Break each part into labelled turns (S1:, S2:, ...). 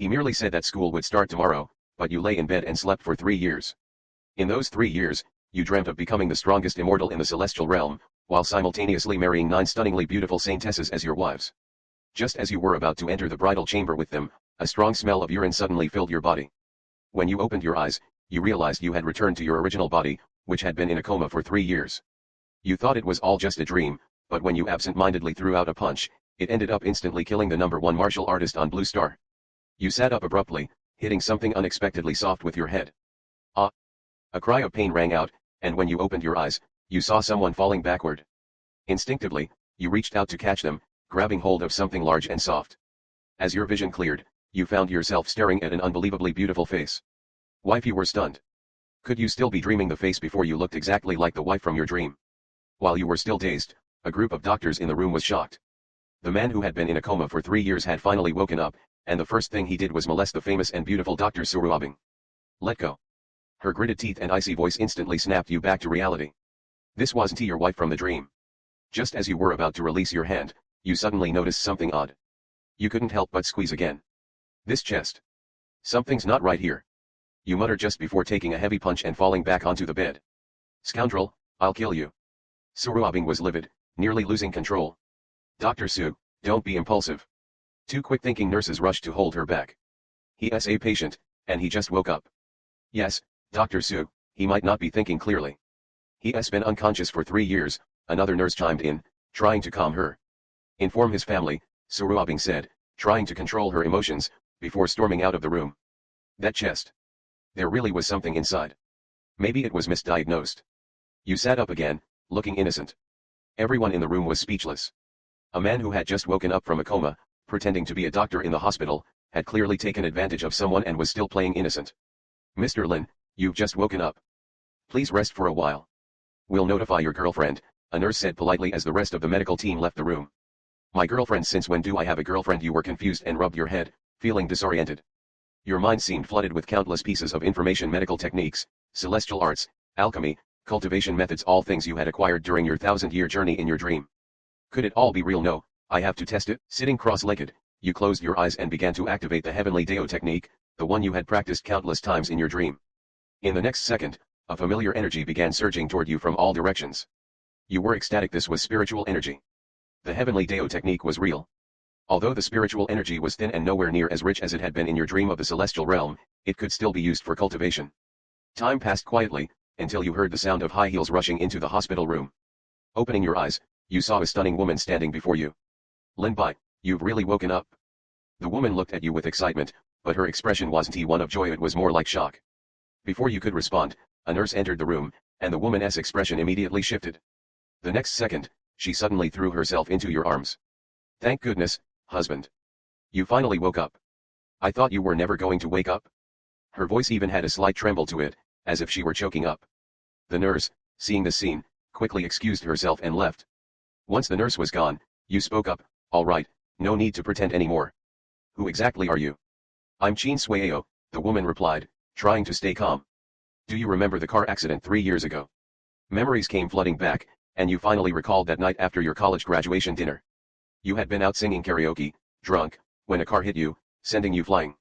S1: He merely said that school would start tomorrow, but you lay in bed and slept for 3 years. In those 3 years, you dreamt of becoming the strongest immortal in the celestial realm, while simultaneously marrying 9 stunningly beautiful saintesses as your wives. Just as you were about to enter the bridal chamber with them, a strong smell of urine suddenly filled your body. When you opened your eyes, you realized you had returned to your original body, which had been in a coma for 3 years. You thought it was all just a dream, but when you absent-mindedly threw out a punch, it ended up instantly killing the #1 martial artist on Blue Star. You sat up abruptly, hitting something unexpectedly soft with your head. Ah! A cry of pain rang out, and when you opened your eyes, you saw someone falling backward. Instinctively, you reached out to catch them, grabbing hold of something large and soft. As your vision cleared, you found yourself staring at an unbelievably beautiful face. Wife, you were stunned. Could you still be dreaming? The face before you looked exactly like the wife from your dream. While you were still dazed, a group of doctors in the room was shocked. The man who had been in a coma for 3 years had finally woken up, and the first thing he did was molest the famous and beautiful Dr. Suruabing. Let go. Her gritted teeth and icy voice instantly snapped you back to reality. This wasn't your wife from the dream. Just as you were about to release your hand, you suddenly noticed something odd. You couldn't help but squeeze again. This chest. Something's not right here. You muttered just before taking a heavy punch and falling back onto the bed. Scoundrel, I'll kill you. Suruabing was livid, nearly losing control. Dr. Su, don't be impulsive. 2 quick-thinking nurses rushed to hold her back. He's a patient, and he just woke up. Yes, Dr. Su, he might not be thinking clearly. He's been unconscious for 3 years, another nurse chimed in, trying to calm her. Inform his family, Suruabing said, trying to control her emotions, before storming out of the room. That chest. There really was something inside. Maybe it was misdiagnosed. You sat up again, looking innocent. Everyone in the room was speechless. A man who had just woken up from a coma, pretending to be a doctor in the hospital, had clearly taken advantage of someone and was still playing innocent. Mr. Lin, you've just woken up. Please rest for a while. We'll notify your girlfriend, a nurse said politely as the rest of the medical team left the room. My girlfriend? Since when do I have a girlfriend? You were confused and rubbed your head, feeling disoriented. Your mind seemed flooded with countless pieces of information: medical techniques, celestial arts, alchemy, cultivation methods, all things you had acquired during your 1,000-year journey in your dream. Could it all be real? No, I have to test it. Sitting cross-legged, you closed your eyes and began to activate the heavenly Dao technique, the one you had practiced countless times in your dream. In the next second, a familiar energy began surging toward you from all directions. You were ecstatic. This was spiritual energy. The heavenly Dao technique was real. Although the spiritual energy was thin and nowhere near as rich as it had been in your dream of the celestial realm, it could still be used for cultivation. Time passed quietly, until you heard the sound of high heels rushing into the hospital room. Opening your eyes, you saw a stunning woman standing before you. Lin Bai, you've really woken up. The woman looked at you with excitement, but her expression wasn't one of joy, it was more like shock. Before you could respond, a nurse entered the room, and the woman's expression immediately shifted. The next second, she suddenly threw herself into your arms. Thank goodness, husband. You finally woke up. I thought you were never going to wake up. Her voice even had a slight tremble to it, as if she were choking up. The nurse, seeing the scene, quickly excused herself and left. Once the nurse was gone, you spoke up. All right, no need to pretend anymore. Who exactly are you? I'm Chin Sueo, the woman replied, trying to stay calm. Do you remember the car accident 3 years ago? Memories came flooding back, and you finally recalled that night after your college graduation dinner. You had been out singing karaoke, drunk, when a car hit you, sending you flying.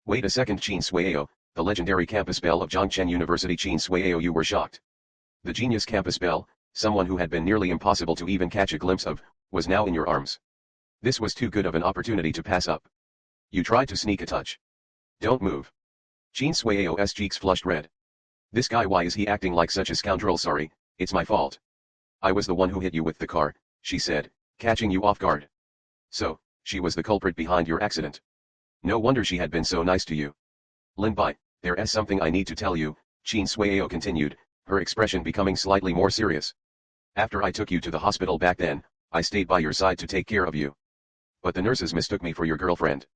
S1: Wait a second, Chin Sueo, the legendary campus belle of Zhongchen University. Chin Sueo, you were shocked. The genius campus belle, someone who had been nearly impossible to even catch a glimpse of, was now in your arms. This was too good of an opportunity to pass up. You tried to sneak a touch. Don't move. Chin Sueo's cheeks flushed red. This guy, why is he acting like such a scoundrel? Sorry, it's my fault. I was the one who hit you with the car, she said, catching you off guard. So, she was the culprit behind your accident. No wonder she had been so nice to you. Lin Bai, there is something I need to tell you, Chin Sueo continued, her expression becoming slightly more serious. After I took you to the hospital back then, I stayed by your side to take care of you. But the nurses mistook me for your girlfriend.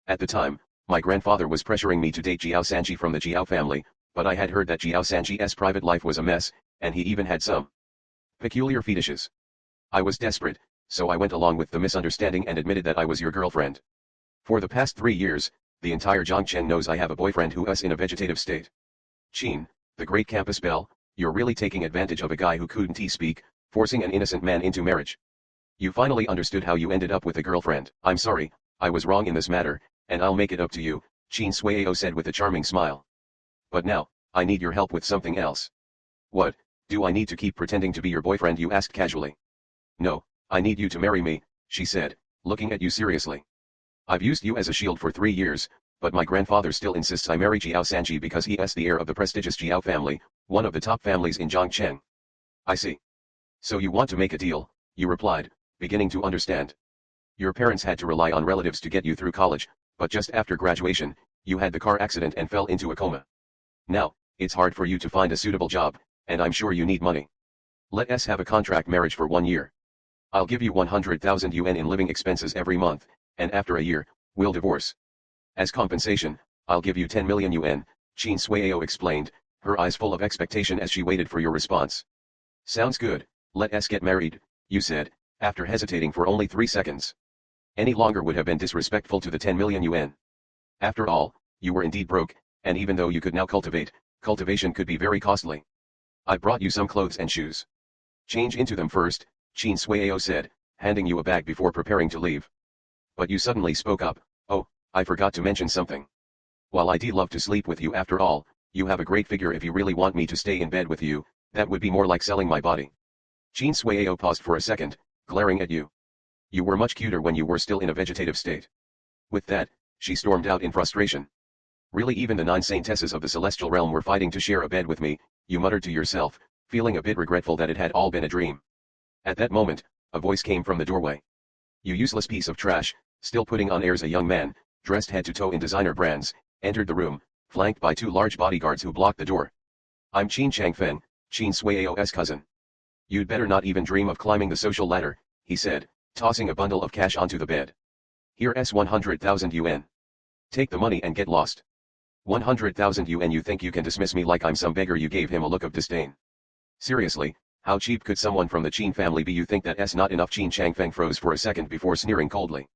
S1: At the time, my grandfather was pressuring me to date Jiao Sanji from the Jiao family, but I had heard that Jiao Sanji's private life was a mess, and he even had some peculiar fetishes. I was desperate, so I went along with the misunderstanding and admitted that I was your girlfriend. For the past 3 years, the entire Zhongchen knows I have a boyfriend who is in a vegetative state. Chin, the great campus belle, you're really taking advantage of a guy who couldn't speak, forcing an innocent man into marriage. You finally understood how you ended up with a girlfriend. I'm sorry, I was wrong in this matter, and I'll make it up to you, Qin Sueo said with a charming smile. But now, I need your help with something else. What, do I need to keep pretending to be your boyfriend, you asked casually. No, I need you to marry me, she said, looking at you seriously. I've used you as a shield for 3 years, but my grandfather still insists I marry Jiao Sanji because he is the heir of the prestigious Jiao family, one of the top families in Zhongcheng. I see. So you want to make a deal, you replied, beginning to understand. Your parents had to rely on relatives to get you through college, but just after graduation, you had the car accident and fell into a coma. Now, it's hard for you to find a suitable job, and I'm sure you need money. Let us have a contract marriage for 1 year. I'll give you 100,000 yuan in living expenses every month, and after a year, we'll divorce. As compensation, I'll give you 10 million yuan, Qin Sueo explained, her eyes full of expectation as she waited for your response. Sounds good, let us get married, you said, after hesitating for only 3 seconds. Any longer would have been disrespectful to the 10 million yuan. After all, you were indeed broke, and even though you could now cultivate, cultivation could be very costly. I brought you some clothes and shoes. Change into them first, Qin Sueo said, handing you a bag before preparing to leave. But you suddenly spoke up. Oh, I forgot to mention something. While I'd love to sleep with you after all, you have a great figure. If you really want me to stay in bed with you, that would be more like selling my body. Qin Sueo paused for a second, glaring at you. You were much cuter when you were still in a vegetative state. With that, she stormed out in frustration. Really, even the 9 saintesses of the celestial realm were fighting to share a bed with me, you muttered to yourself, feeling a bit regretful that it had all been a dream. At that moment, a voice came from the doorway. You useless piece of trash, still putting on airs. A young man, dressed head to toe in designer brands, entered the room, flanked by 2 large bodyguards who blocked the door. I'm Qin Changfeng, Qin Sueo's cousin. You'd better not even dream of climbing the social ladder, he said, tossing a bundle of cash onto the bed. Here's 100,000 yuan. Take the money and get lost. 100,000 yuan. You think you can dismiss me like I'm some beggar? You gave him a look of disdain. Seriously, how cheap could someone from the Qin family be? You think that's not enough? Qin Changfeng froze for a second before sneering coldly.